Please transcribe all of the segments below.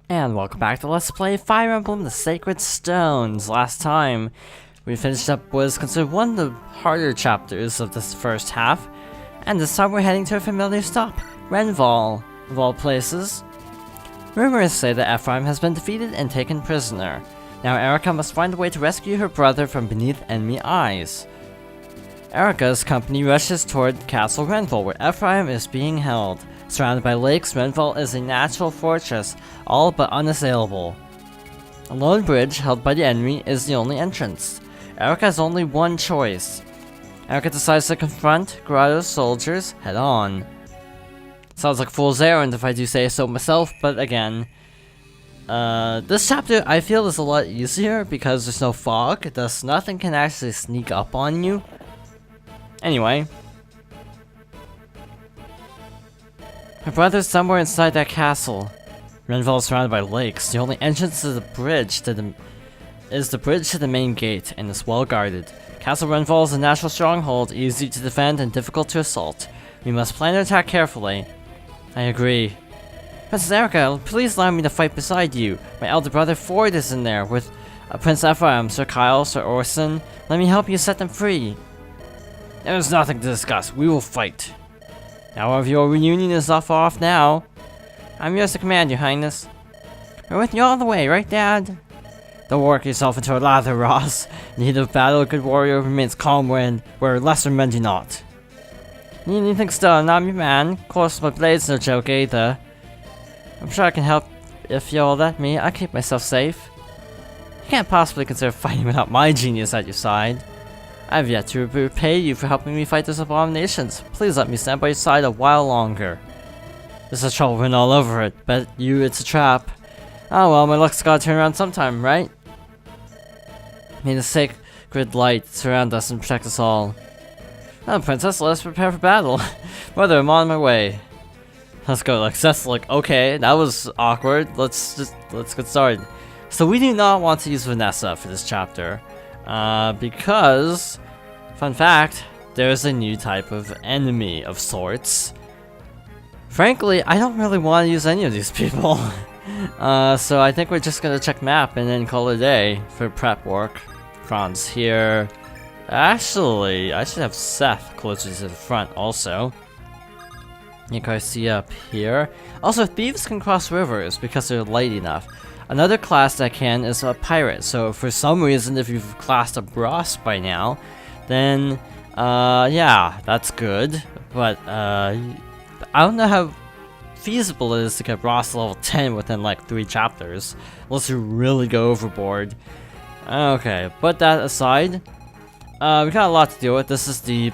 And welcome back to Let's Play Fire Emblem The Sacred Stones. Last time, we finished up what is considered one of the harder chapters of this first half, and this time we're heading to a familiar stop, Renvall, of all places. Rumors say that Ephraim has been defeated and taken prisoner. Now Erica must find a way to rescue her brother from beneath enemy eyes. Erica's company rushes toward Castle Renvall, where Ephraim is being held. Surrounded by lakes, Renvall is a natural fortress, all but unassailable. A lone bridge held by the enemy is the only entrance. Erica has only one choice. Erica decides to confront Grotto's soldiers head on. Sounds like a fool's errand if I do say so myself, but again, this chapter I feel is a lot easier because there's no fog, thus nothing can actually sneak up on you. Anyway, her brother's somewhere inside that castle. Renvall is surrounded by lakes. The only entrance to the bridge is the bridge to the main gate, and is well guarded. Castle Renvall is a natural stronghold, easy to defend and difficult to assault. We must plan our attack carefully. I agree. Princess Erica, please allow me to fight beside you. My elder brother Ford is in there with Prince Ephraim, Sir Kyle, Sir Orson. Let me help you set them free. There's nothing to discuss. We will fight. However, your reunion is off now. I'm yours to command, your highness. We're with you all the way, right, Dad? Don't work yourself into a lather, Ross. In the heat of battle, a good warrior remains calm where lesser men do not. Need anything stone? I'm your man. Of course, my blade's no joke either. I'm sure I can help if you'll let me. I keep myself safe. You can't possibly consider fighting without my genius at your side. I have yet to repay you for helping me fight those abominations. Please let me stand by your side a while longer. This is trouble written all over it. Bet you it's a trap. Oh well, my luck's gotta turn around sometime, right? May the sacred light surround us and protect us all. Oh, princess, let us prepare for battle. Brother, I'm on my way. Let's go. Like Seth's like, okay, that was awkward. Let's get started. So we do not want to use Vanessa for this chapter. Because, fun fact, there's a new type of enemy of sorts. Frankly, I don't really want to use any of these people. So I think we're just gonna check map and then call it a day for prep work. Franz here. Actually, I should have Seth closer to the front also. Garcia up here. Also, thieves can cross rivers because they're light enough. Another class that can is a pirate, so for some reason if you've classed a Brass by now, then, yeah, that's good, but, I don't know how feasible it is to get Brass level 10 within like 3 chapters, unless you really go overboard. Okay, but that aside, we got a lot to deal with. This is the,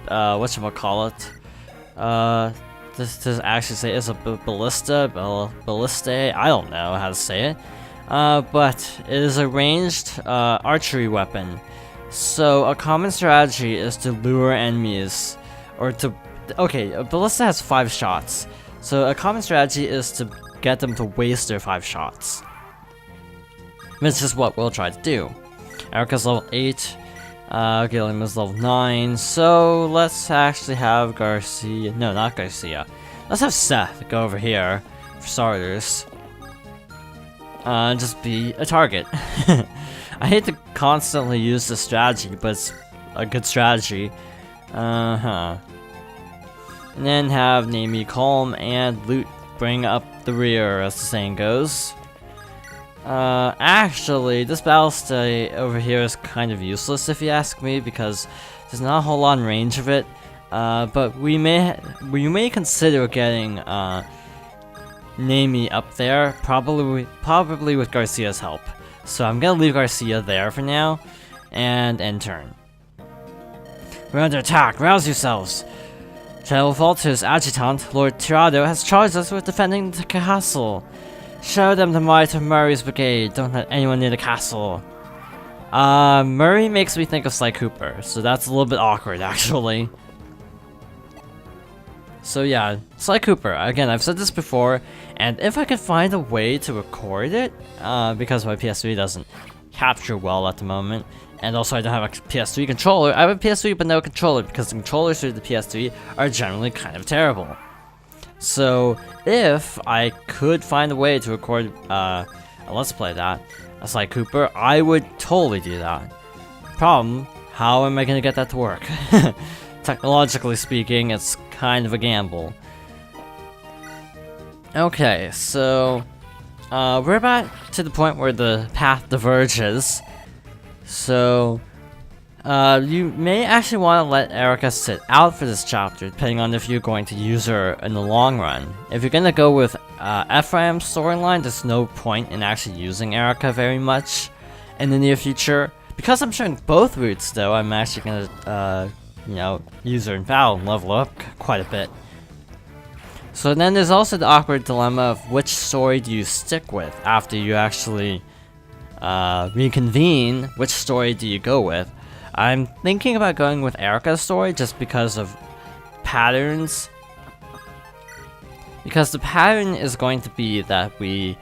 whatchamacallit, this actually say is a ballista, I don't know how to say it. But it is a ranged archery weapon. So a common strategy is to lure enemies, or to, okay, a ballista has 5 shots. So a common strategy is to get them to waste their 5 shots. This is what we'll try to do. Erica's level 8. Gilliam is level 9, so let's actually have Garcia, no, not Garcia. Let's have Seth go over here, for starters. Just be a target. I hate to constantly use this strategy, but it's a good strategy. And then have Namie calm and Loot bring up the rear, as the saying goes. Actually, this ballista over here is kind of useless if you ask me, because there's not a whole lot in range of it. But we may consider getting Namie up there, probably with Garcia's help. So I'm gonna leave Garcia there for now, and end turn. We're under attack. Rouse yourselves. General Walter's adjutant, Lord Tirado, has charged us with defending the castle. Show them the might of Murray's brigade. Don't let anyone near the castle. Murray makes me think of Sly Cooper, so that's a little bit awkward, actually. So yeah, Sly Cooper. Again, I've said this before, and if I can find a way to record it, because my PS3 doesn't capture well at the moment, and also I don't have a PS3 controller. I have a PS3 but no controller, because the controllers through the PS3 are generally kind of terrible. So if I could find a way to record a Let's Play that, a Sly Cooper, I would totally do that. Problem, how am I gonna get that to work? Technologically speaking, it's kind of a gamble. Okay, so we're about to the point where the path diverges. So you may actually want to let Erica sit out for this chapter, depending on if you're going to use her in the long run. If you're gonna go with Ephraim's storyline, there's no point in actually using Erica very much in the near future. Because I'm showing both routes, though, I'm actually gonna, you know, use her in battle and level up quite a bit. So then there's also the awkward dilemma of which story do you stick with after you actually reconvene. Which story do you go with? I'm thinking about going with Erica's story just because of patterns. Because the pattern is going to be that we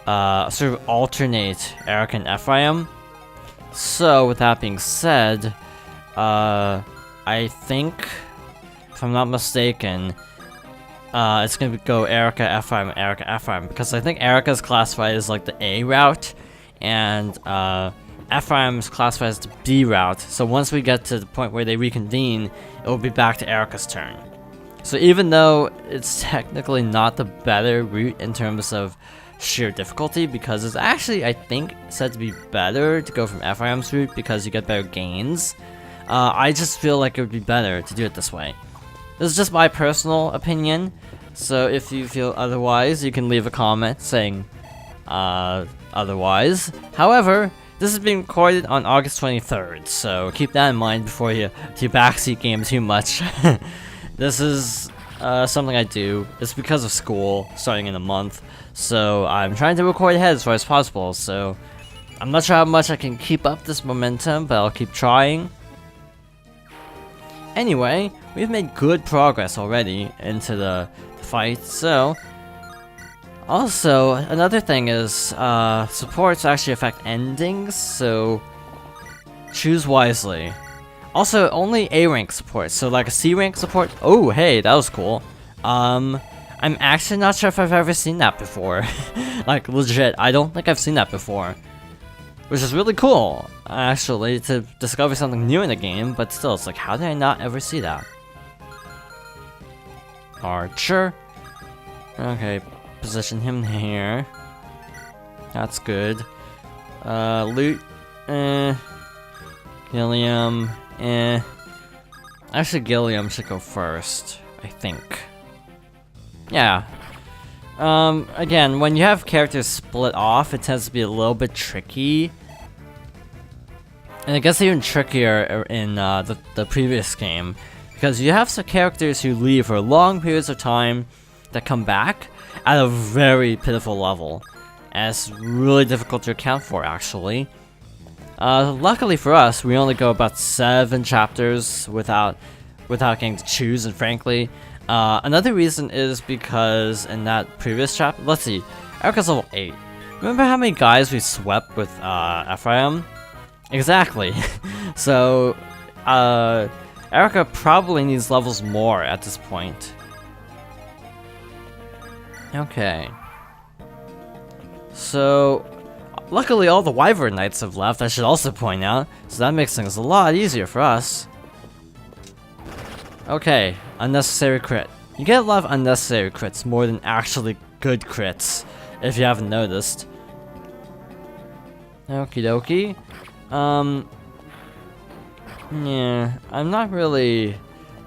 sort of alternate Erica and Ephraim. So with that being said, I think, if I'm not mistaken, it's gonna go Erica, Ephraim, because I think Erica's classified as like the A route, and Ephraim's classified as the B route. So once we get to the point where they reconvene, it will be back to Erica's turn. So even though it's technically not the better route in terms of sheer difficulty, because it's actually, I think, said to be better to go from Ephraim's route because you get better gains, I just feel like it would be better to do it this way. This is just my personal opinion, so if you feel otherwise, you can leave a comment saying otherwise. However, this is being recorded on August 23rd, so keep that in mind before you backseat game too much. This is something I do. It's because of school starting in a month, so I'm trying to record ahead as far as possible, so I'm not sure how much I can keep up this momentum, but I'll keep trying. Anyway, we've made good progress already into the fight, so... Also, another thing is, supports actually affect endings, so choose wisely. Also, only A rank support, so like a C rank support. Oh, hey, that was cool. I'm actually not sure if I've ever seen that before. Like, legit, I don't think I've seen that before. Which is really cool, actually, to discover something new in the game, but still, it's like, how did I not ever see that? Archer. Okay, position him here. That's good. Loot. Gilliam. Actually, Gilliam should go first, I think. Yeah. Again, when you have characters split off, it tends to be a little bit tricky. And it gets even trickier in the previous game, because you have some characters who leave for long periods of time that come back at a very pitiful level. And it's really difficult to account for, actually. Luckily for us, we only go about 7 chapters without getting to choose, and frankly, another reason is because in that previous chapter, let's see, Erica's level 8. Remember how many guys we swept with Ephraim? Exactly. So, Erica probably needs levels more at this point. Okay. So, luckily all the Wyvern Knights have left, I should also point out, so that makes things a lot easier for us. Okay, unnecessary crit. You get a lot of unnecessary crits more than actually good crits, if you haven't noticed. Okie dokie. Yeah, I'm not really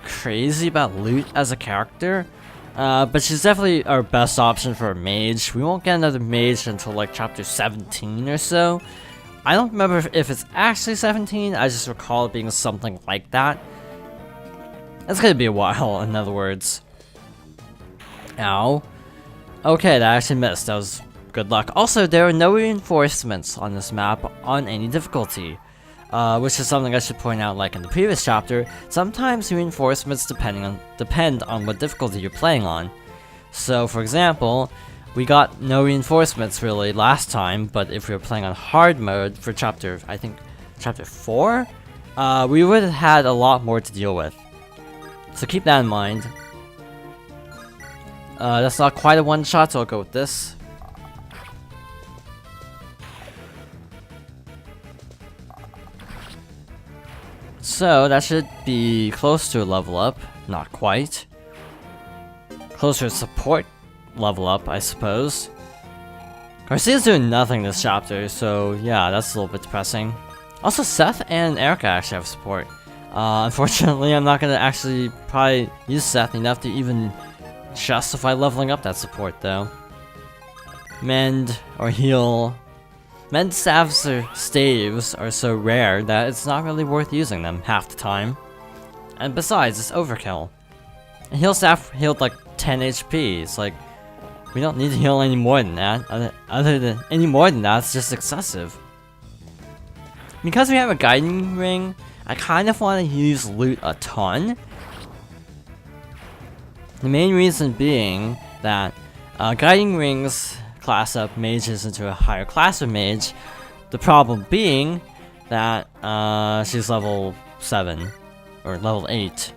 crazy about Loot as a character, but she's definitely our best option for a mage. We won't get another mage until like chapter 17 or so. I don't remember if it's actually 17, I just recall it being something like that. It's gonna be a while, in other words. Ow. Okay, that actually missed. That was good luck. Also, there are no reinforcements on this map on any difficulty. Which is something I should point out, like in the previous chapter. Sometimes reinforcements depend on what difficulty you're playing on. So, for example, we got no reinforcements really last time, but if we were playing on hard mode for I think chapter 4, we would have had a lot more to deal with. So keep that in mind. That's not quite a one-shot, so I'll go with this. So that should be close to a level up. Not quite. Closer to support level up, I suppose. Garcia's doing nothing this chapter, so yeah, that's a little bit depressing. Also, Seth and Erica actually have support. Unfortunately, I'm not gonna actually probably use Seth enough to even justify leveling up that support, though. Mend or heal. Mend staves or staves are so rare that it's not really worth using them half the time. And besides, it's overkill. A heal staff healed like 10 HP. It's like, we don't need to heal any more than that. Any more than that, it's just excessive. Because we have a guiding ring, I kind of want to use loot a ton. The main reason being that guiding rings class up mages into a higher class of mage. The problem being that she's level 7 or level 8.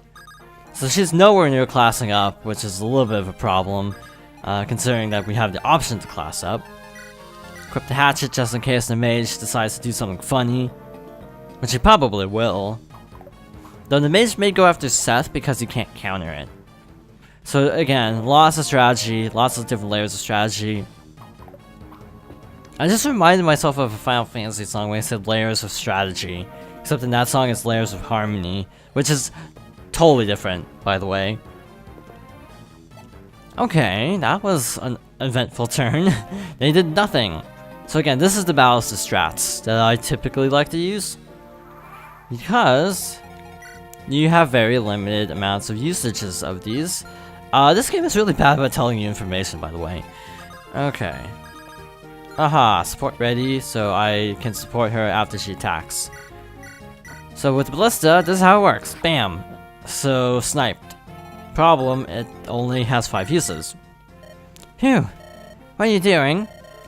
So she's nowhere near classing up, which is a little bit of a problem, considering that we have the option to class up. Equip the hatchet just in case the mage decides to do something funny, which he probably will. Though the mage may go after Seth because he can't counter it. So again, lots of strategy, lots of different layers of strategy. I just reminded myself of a Final Fantasy song where I said layers of strategy. Except in that song it's layers of harmony, which is totally different, by the way. Okay, that was an eventful turn. They did nothing. So again, this is the balance of strats that I typically like to use. Because you have very limited amounts of usages of these. This game is really bad about telling you information, by the way. Okay. Aha, support ready, so I can support her after she attacks. So with Ballista, this is how it works. Bam! So, sniped. Problem, it only has 5 uses. Phew! What are you doing?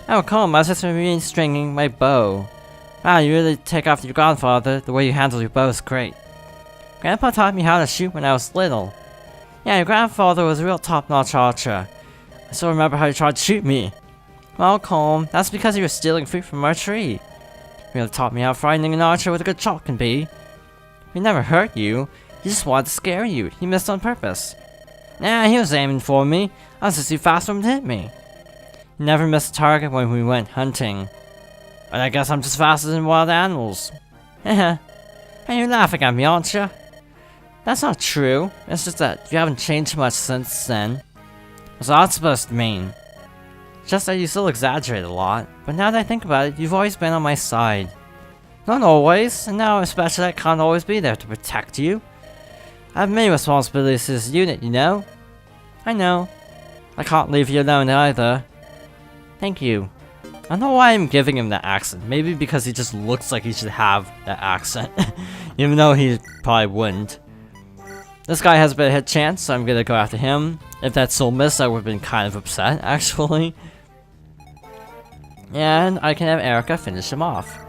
Oh, calm, I was just re-stringing my bow. Wow, you really take after your grandfather. The way you handle your bow is great. Grandpa taught me how to shoot when I was little. Yeah, your grandfather was a real top-notch archer. I still remember how he tried to shoot me. Well, calm, that's because you were stealing fruit from our tree. You really taught me how frightening an archer with a good shot can be. He never hurt you. He just wanted to scare you. He missed on purpose. Nah, he was aiming for me. I was just too fast for him to hit me. He never missed a target when we went hunting. But I guess I'm just faster than wild animals. Heh. And you're laughing at me, aren't you? That's not true. It's just that you haven't changed much since then. What's that supposed to mean? Just that you still exaggerate a lot, but now that I think about it, you've always been on my side. Not always, and now especially I can't always be there to protect you. I have many responsibilities to this unit, you know? I know. I can't leave you alone either. Thank you. I don't know why I'm giving him that accent. Maybe because he just looks like he should have that accent. Even though he probably wouldn't. This guy has a better hit chance, so I'm gonna go after him. If that soul missed, I would've been kind of upset, actually. And I can have Erica finish him off.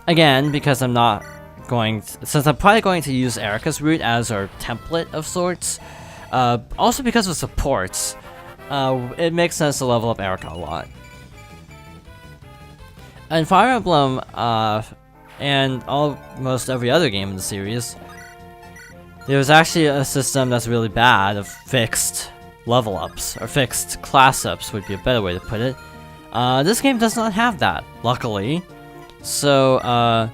Again, because I'm not going to, since I'm probably going to use Erica's route as our template of sorts. Also because of supports, it makes sense to level up Erica a lot. In Fire Emblem, and almost every other game in the series, there's actually a system that's really bad of fixed level ups, or fixed class ups would be a better way to put it. This game does not have that, luckily. So,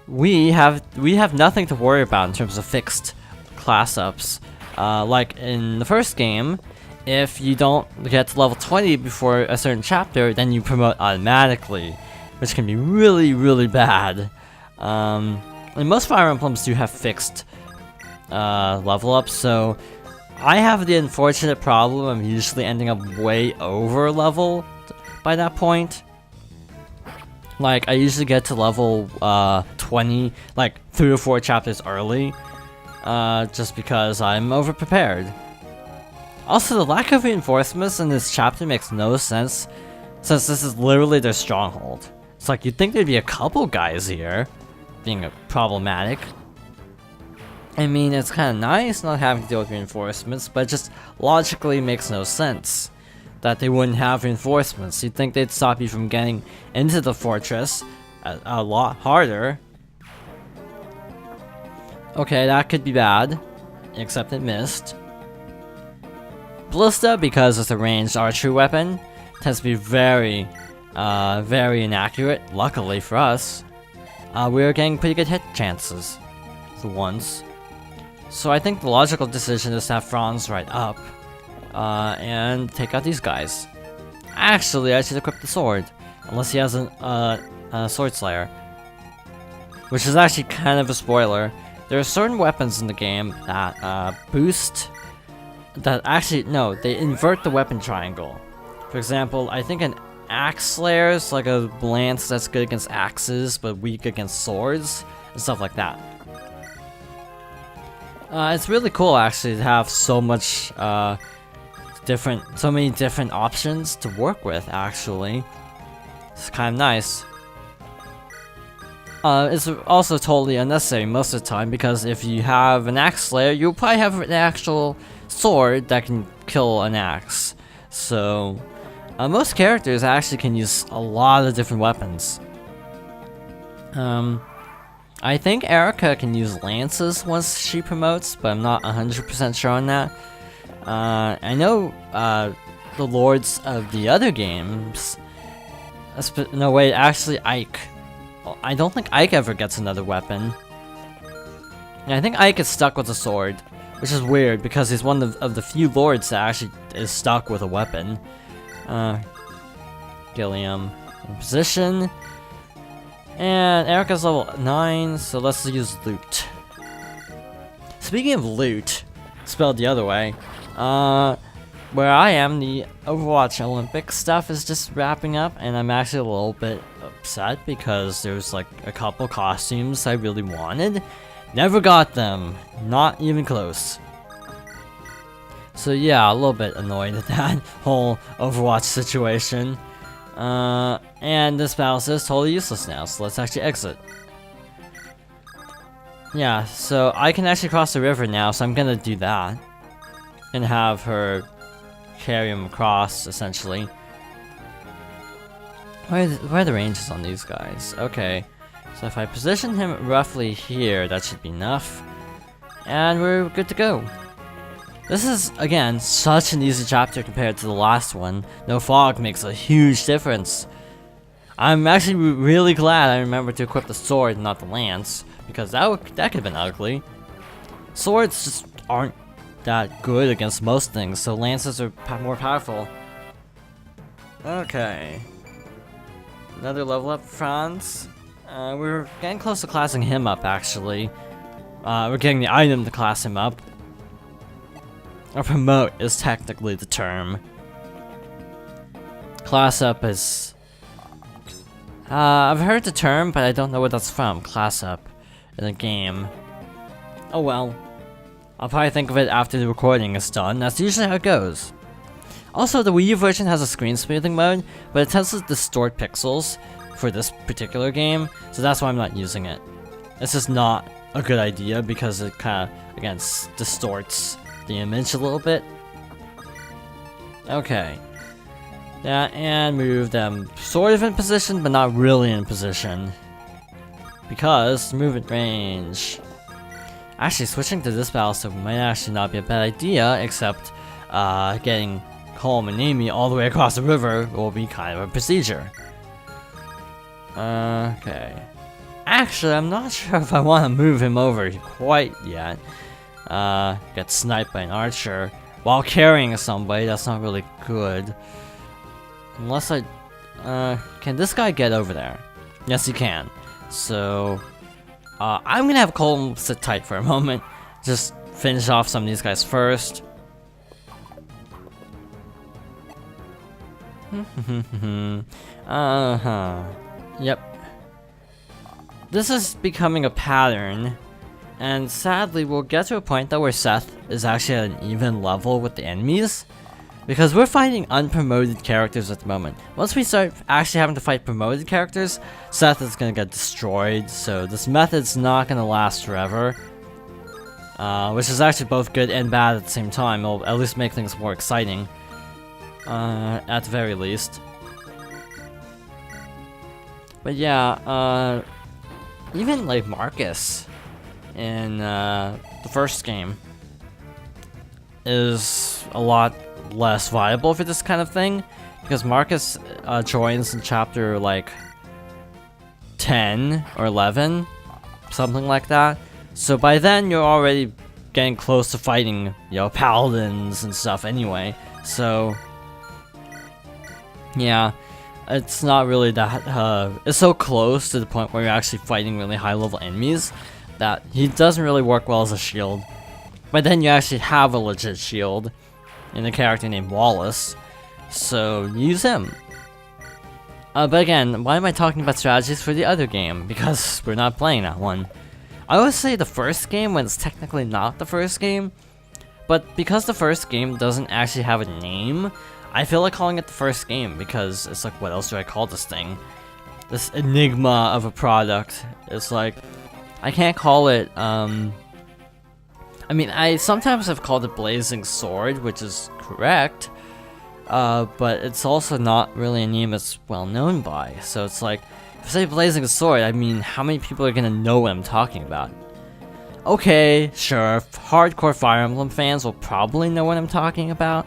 we have nothing to worry about in terms of fixed class ups. Like in the first game, if you don't get to level 20 before a certain chapter, then you promote automatically, which can be really, really bad. And most Fire Emblems do have fixed level ups, so I have the unfortunate problem of usually ending up way over level by that point. Like, I usually get to level 20, like 3 or 4 chapters early, just because I'm over-prepared. Also, the lack of reinforcements in this chapter makes no sense, since this is literally their stronghold. It's like, you'd think there'd be a couple guys here, being problematic. I mean, it's kind of nice not having to deal with reinforcements, but it just logically makes no sense that they wouldn't have reinforcements. You'd think they'd stop you from getting into the fortress a lot harder. Okay, that could be bad, except it missed. Ballista, because it's a ranged archery weapon, tends to be very inaccurate. Luckily for us, we were getting pretty good hit chances for once. So I think the logical decision is to have Franz right up and take out these guys. Actually, I should equip the sword, unless he has a sword slayer, which is actually kind of a spoiler. There are certain weapons in the game that they invert the weapon triangle. For example, I think an axe slayer is like a lance that's good against axes but weak against swords and stuff like that. It's really cool actually to have so many different options to work with. Actually, it's kind of nice. It's also totally unnecessary most of the time, because if you have an axe slayer, you'll probably have an actual sword that can kill an axe. So, most characters actually can use a lot of different weapons. I think Erica can use lances once she promotes, but I'm not 100% sure on that. I know the lords of the other games. No wait, actually Ike. I don't think Ike ever gets another weapon. Yeah, I think Ike is stuck with a sword, which is weird because he's one of the few lords that actually is stuck with a weapon. Gilliam in position. And Erica's level 9, so let's use loot. Speaking of loot, spelled the other way, where I am, the Overwatch Olympic stuff is just wrapping up, and I'm actually a little bit upset because there's like a couple costumes I really wanted. Never got them. Not even close. So yeah, a little bit annoyed at that whole Overwatch situation. And this battle is totally useless now, so let's actually exit. Yeah, so I can actually cross the river now, so I'm gonna do that. And have her carry him across, essentially. Where are the ranges on these guys? Okay, so if I position him roughly here, that should be enough. And we're good to go. This is, again, such an easy chapter compared to the last one. No fog makes a huge difference. I'm actually really glad I remembered to equip the sword and not the lance, because that could have been ugly. Swords just aren't that good against most things, so lances are more powerful. Okay. Another level up for Franz. We're getting close to classing him up, actually. We're getting the item to class him up. Or promote is technically the term. Class up is... I've heard the term, but I don't know where that's from. Class up in a game. Oh well. I'll probably think of it after the recording is done. That's usually how it goes. Also, the Wii U version has a screen smoothing mode, but it tends to distort pixels for this particular game, so that's why I'm not using it. It's just not a good idea because it kind of, again, distorts the image a little bit. Okay. Yeah, and move them sort of in position, but not really in position. Because movement range. Actually, switching to this battle step might actually not be a bad idea, except getting Colm and Amy all the way across the river will be kind of a procedure. Okay. Actually, I'm not sure if I want to move him over quite yet. Get sniped by an archer while carrying somebody, that's not really good. Unless I... can this guy get over there? Yes, he can. So... I'm gonna have Colm sit tight for a moment. Just finish off some of these guys first. Yep. This is becoming a pattern. And sadly, we'll get to a point though where Seth is actually at an even level with the enemies. Because we're fighting unpromoted characters at the moment. Once we start actually having to fight promoted characters, Seth is gonna get destroyed, so this method's not gonna last forever. which is actually both good and bad at the same time. It'll at least make things more exciting, at the very least. But yeah, even like Marcus in the first game is a lot less viable for this kind of thing, because Marcus joins in chapter like 10 or 11, something like that. So by then you're already getting close to fighting, you know, paladins and stuff anyway. So yeah, it's not really that it's so close to the point where you're actually fighting really high level enemies that he doesn't really work well as a shield. But then you actually have a legit shield in a character named Wallace, so use him. But again, why am I talking about strategies for the other game? Because we're not playing that one. I always say the first game when it's technically not the first game, but because the first game doesn't actually have a name, I feel like calling it the first game, because it's like, what else do I call this thing? This enigma of a product. It's like, I can't call it, I mean, I sometimes have called it Blazing Sword, which is correct, but it's also not really a name it's well known by. So it's like, if I say Blazing Sword, I mean, how many people are gonna know what I'm talking about? Okay, sure, hardcore Fire Emblem fans will probably know what I'm talking about,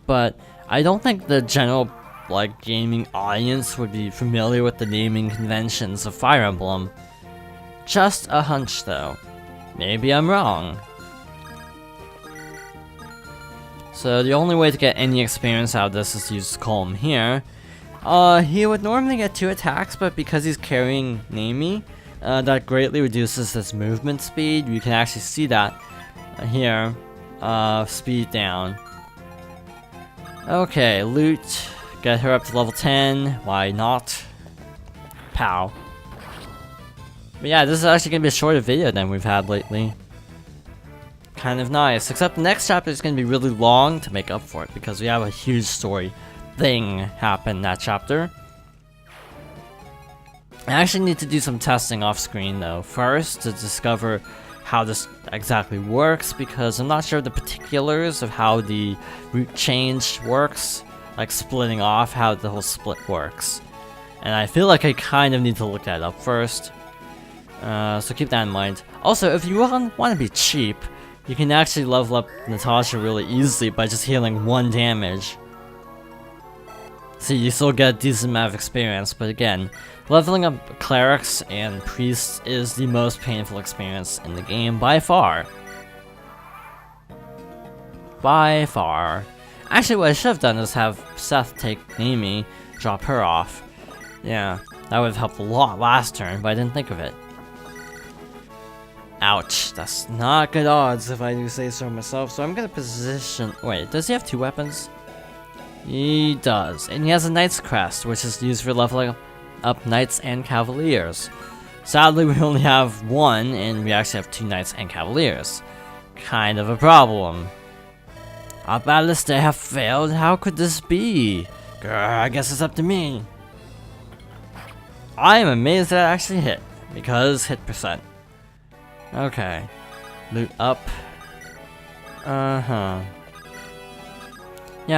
but I don't think the general, like, gaming audience would be familiar with the naming conventions of Fire Emblem. Just a hunch, though. Maybe I'm wrong. So the only way to get any experience out of this is to use Colm here. He would normally get 2 attacks, but because he's carrying Nami, that greatly reduces his movement speed. You can actually see that here. Speed down. Okay, loot. Get her up to level 10. Why not? Pow. But yeah, this is actually going to be a shorter video than we've had lately. Kind of nice, except the next chapter is going to be really long to make up for it, because we have a huge story thing happen in that chapter. I actually need to do some testing off screen though, first, to discover how this exactly works, because I'm not sure the particulars of how the route change works, like splitting off, how the whole split works. And I feel like I kind of need to look that up first. So keep that in mind. Also, if you want to be cheap, you can actually level up Natasha really easily by just healing 1 damage. See, you still get a decent amount of experience, but again, leveling up clerics and priests is the most painful experience in the game by far. By far. Actually, what I should have done is have Seth take Nami, drop her off. Yeah, that would have helped a lot last turn, but I didn't think of it. Ouch, that's not good odds if I do say so myself, so I'm gonna position... Wait, does he have 2 weapons? He does, and he has a Knight's Crest, which is used for leveling up Knights and Cavaliers. Sadly, we only have 1, and we actually have 2 Knights and Cavaliers. Kind of a problem. Our ballistae have failed, how could this be? Grr, I guess it's up to me. I am amazed that it actually hit, because hit percent. Okay. Loot up. Yeah,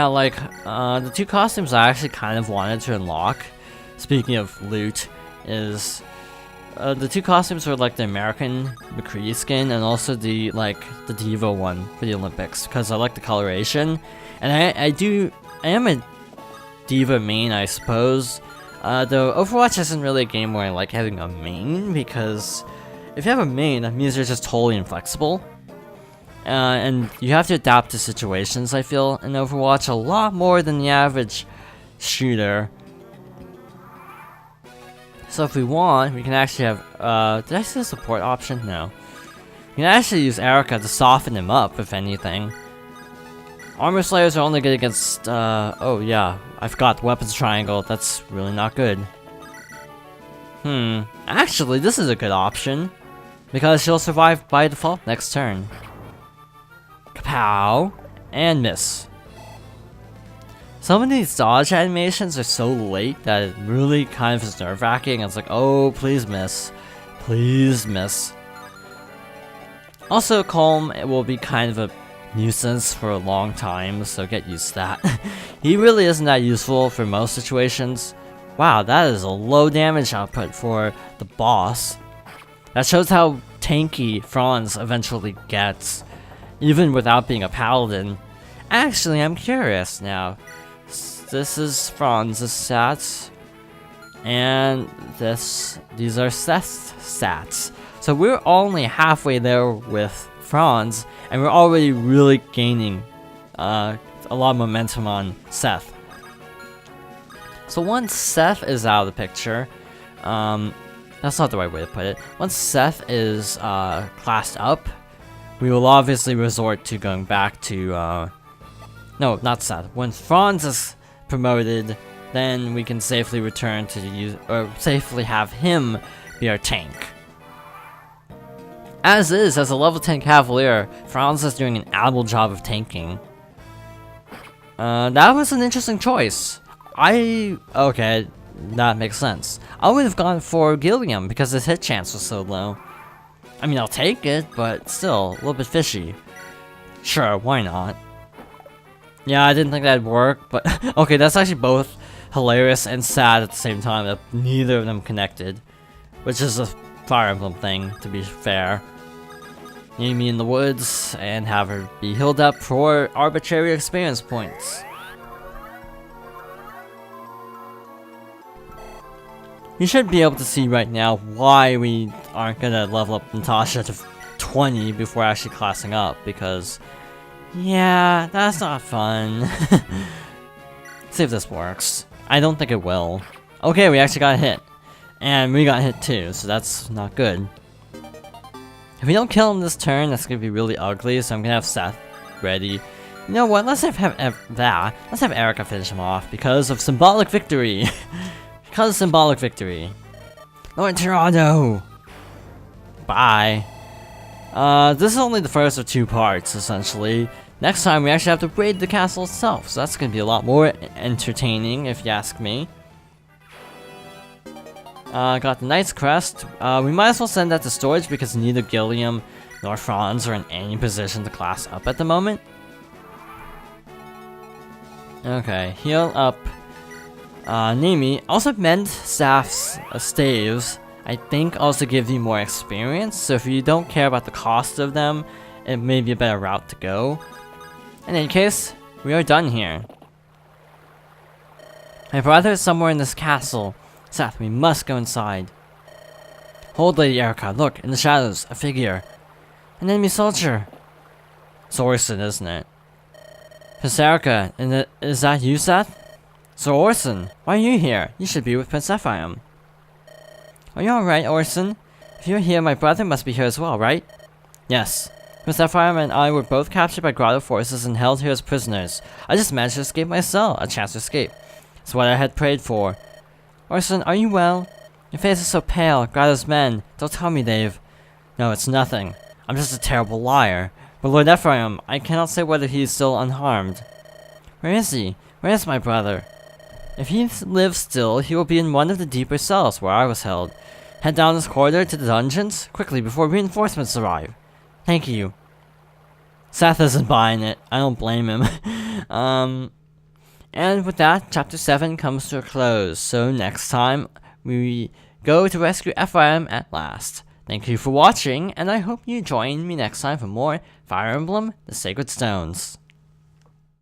like, the 2 costumes I actually kind of wanted to unlock, speaking of loot, is... the 2 costumes were like the American McCree skin and also the, like, the Diva one for the Olympics, because I like the coloration. And I am a Diva main, I suppose. Though Overwatch isn't really a game where I like having a main, because... if you have a main, that means you're just totally inflexible. And you have to adapt to situations, I feel, in Overwatch a lot more than the average shooter. So if we want, we can actually have, did I see a support option? No. You can actually use Erica to soften him up, if anything. Armor Slayers are only good against, oh yeah, I forgot, Weapons Triangle, that's really not good. Actually, this is a good option. Because she'll survive by default next turn. Kapow! And miss. Some of these dodge animations are so late that it really kind of is nerve-wracking. It's like, oh, please miss. Please miss. Also, Colm will be kind of a nuisance for a long time, so get used to that. He really isn't that useful for most situations. Wow, that is a low damage output for the boss. That shows how tanky Franz eventually gets, even without being a paladin. Actually, I'm curious now. This is Franz's stats, and these are Seth's stats. So we're only halfway there with Franz, and we're already really gaining a lot of momentum on Seth. So once Seth is out of the picture, that's not the right way to put it. Once Seth is classed up, we will obviously resort to going back to no, not Seth. When Franz is promoted, then we can safely return to use, or safely have him be our tank. As is, as a level 10 Cavalier, Franz is doing an admirable job of tanking. That was an interesting choice. Okay, that makes sense. I would have gone for Gilliam because his hit chance was so low. I mean, I'll take it, but still, a little bit fishy. Sure, why not? Yeah, I didn't think that'd work, but okay, that's actually both hilarious and sad at the same time that neither of them connected. Which is a Fire Emblem thing, to be fair. Meet me in the woods and have her be healed up for arbitrary experience points. You should be able to see right now why we aren't gonna level up Natasha to 20 before actually classing up, because yeah, that's not fun. See if this works. I don't think it will. Okay, we actually got hit. And we got hit too, so that's not good. If we don't kill him this turn, that's gonna be really ugly, so I'm gonna have Seth ready. You know what, let's have Erica finish him off because of symbolic victory. Because of symbolic victory. Lord Toronto! Bye. This is only the first of 2 parts, essentially. Next time we actually have to raid the castle itself, so that's gonna be a lot more entertaining, if you ask me. Got the Knight's Crest. We might as well send that to storage because neither Gilliam nor Franz are in any position to class up at the moment. Okay, heal up Nimi. Also mend staff's staves. I think also give you more experience, so if you don't care about the cost of them, it may be a better route to go. In any case, we are done here. My brother is somewhere in this castle. Seth, we must go inside. Hold, Lady Erica, look, in the shadows, a figure. An enemy soldier. It's Orson, isn't it? Princess Erica, is that you, Seth? Sir Orson, why are you here? You should be with Prince Ephraim. Are you alright, Orson? If you're here, my brother must be here as well, right? Yes. Prince Ephraim and I were both captured by Grotto forces and held here as prisoners. I just managed to escape my cell, a chance to escape. It's what I had prayed for. Orson, are you well? Your face is so pale. Grotto's men. Don't tell me they've... No, it's nothing. I'm just a terrible liar. But Lord Ephraim, I cannot say whether he is still unharmed. Where is he? Where is my brother? If he lives still, he will be in one of the deeper cells where I was held. Head down this corridor to the dungeons, quickly before reinforcements arrive. Thank you. Seth isn't buying it. I don't blame him. And with that, Chapter 7 comes to a close, so next time we go to rescue Ephraim at last. Thank you for watching, and I hope you join me next time for more Fire Emblem: The Sacred Stones.